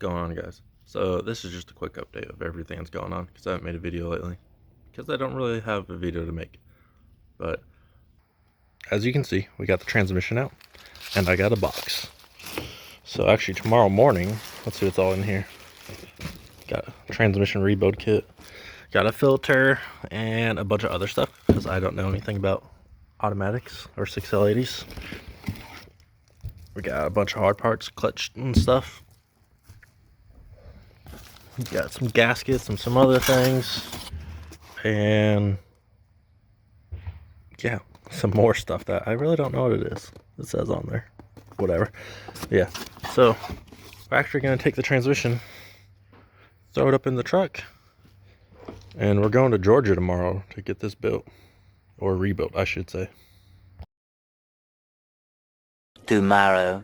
going on, guys? So this is just a quick update of everything that's going on because I haven't made a video lately because I don't really have a video to make. But as you can see, we got the transmission out and I got a box. So actually tomorrow morning, let's see what's all in here. Got a transmission rebuild kit, got a filter, and a bunch of other stuff because I don't know anything about automatics or 6L80s. We got a bunch of hard parts, clutch and stuff. We got some gaskets and some other things. And yeah, some more stuff that I really don't know what it is. It says on there. Whatever. Yeah. So we're actually going to take the transmission, throw it up in the truck, and we're going to Georgia tomorrow to get this built. Or rebuilt, I should say. Tomorrow.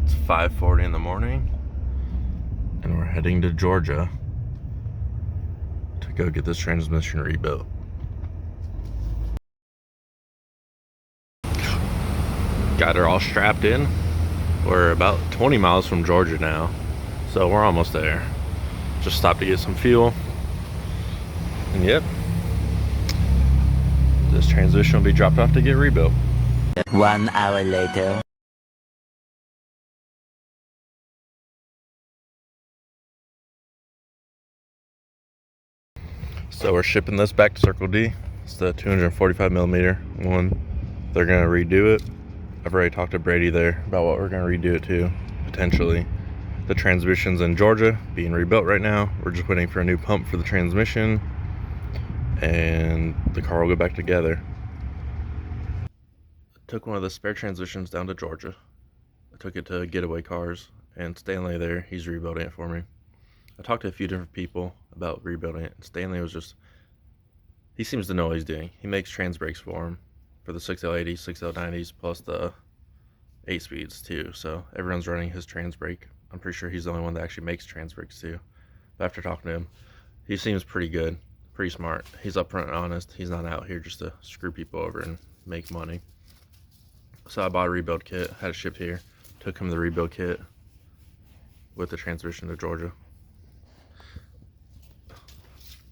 It's 5:40 in the morning, and we're heading to Georgia to go get this transmission rebuilt. Got her all strapped in. We're about 20 miles from Georgia now, so we're almost there. Just stopped to get some fuel. And yep, this transmission will be dropped off to get rebuilt. 1 hour later. So we're shipping this back to Circle D. It's the 245 millimeter one. They're gonna redo it. I've already talked to Brady there about what we're gonna redo it to, potentially. The transmission's in Georgia, being rebuilt right now. We're just waiting for a new pump for the transmission, and the car will go back together. I took one of the spare transmissions down to Georgia. I took it to Getaway Cars, and Stanley there, he's rebuilding it for me. I talked to a few different people about rebuilding it. Stanley was just, he seems to know what he's doing. He makes trans brakes for him, for the 6L80s, 6L90s, plus the 8 speeds too. So everyone's running his trans brake. I'm pretty sure he's the only one that actually makes trans brakes too. But after talking to him, he seems pretty good, pretty smart. He's upfront and honest. He's not out here just to screw people over and make money. So I bought a rebuild kit, had it shipped here, took him the rebuild kit with the transmission to Georgia.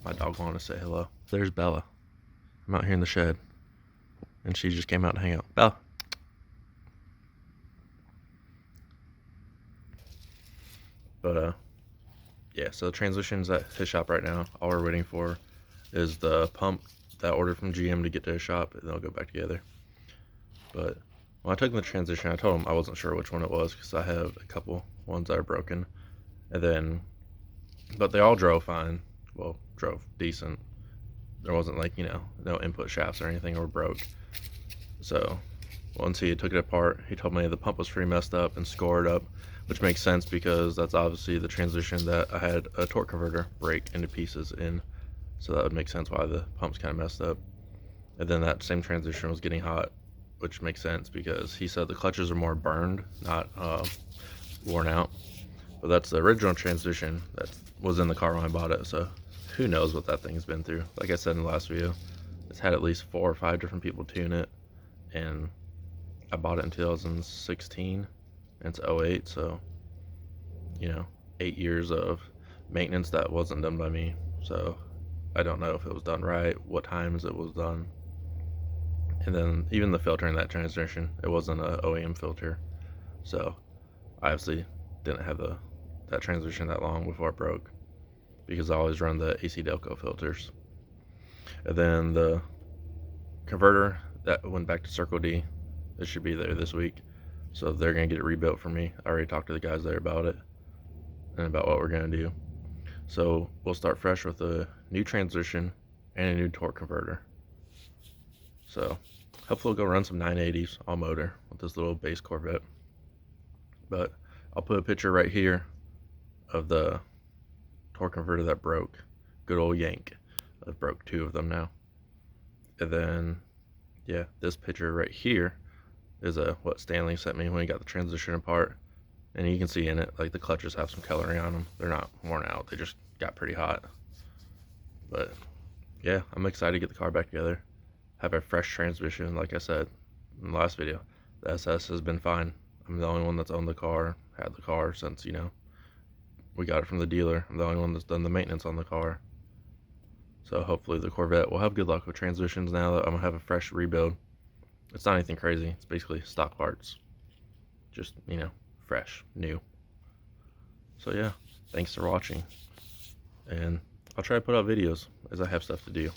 My dog wanted to say hello. There's Bella. I'm out here in the shed, and she just came out to hang out. Bella. But yeah, so the transmission's at his shop right now. All we're waiting for is the pump that I ordered from GM to get to his shop, and they'll go back together. But when I took the transition, I told him I wasn't sure which one it was because I have a couple ones that are broken. And then, but they all drove fine. Well, drove decent. There wasn't like, no input shafts or anything were broke. So once he took it apart, he told me the pump was pretty messed up and scored up, which makes sense because that's obviously the transmission that I had a torque converter break into pieces in. So that would make sense why the pump's kind of messed up. And then that same transmission was getting hot, which makes sense because he said the clutches are more burned, not worn out. But that's the original transmission that was in the car when I bought it, so who knows what that thing's been through. Like I said in the last video, it's had at least 4 or 5 different people tune it, and I bought it in 2016, and it's 08, so 8 years of maintenance that wasn't done by me. So I don't know if it was done right, what times it was done. And then even the filter in that transmission, it wasn't a OEM filter, so I obviously didn't have that transmission that long before it broke, because I always run the AC Delco filters. And then the converter that went back to Circle D, it should be there this week, so they're gonna get it rebuilt for me. I already talked to the guys there about it and about what we're gonna do. So we'll start fresh with a new transmission and a new torque converter. So hopefully we'll go run some 980s all motor with this little base Corvette. But I'll put a picture right here of the torque converter that broke. Good old Yank. I've broke 2 of them now. And then yeah, this picture right here is what Stanley sent me when he got the transmission apart. And you can see in it, like, the clutches have some coloring on them. They're not worn out, they just got pretty hot. But yeah, I'm excited to get the car back together, have a fresh transmission. Like I said in the last video, the SS has been fine. I'm the only one that's owned the car, had the car since, we got it from the dealer. I'm the only one that's done the maintenance on the car. So hopefully the Corvette will have good luck with transmissions now that I'm going to have a fresh rebuild. It's not anything crazy. It's basically stock parts. Just, fresh, new. So yeah, thanks for watching. And I'll try to put out videos as I have stuff to do.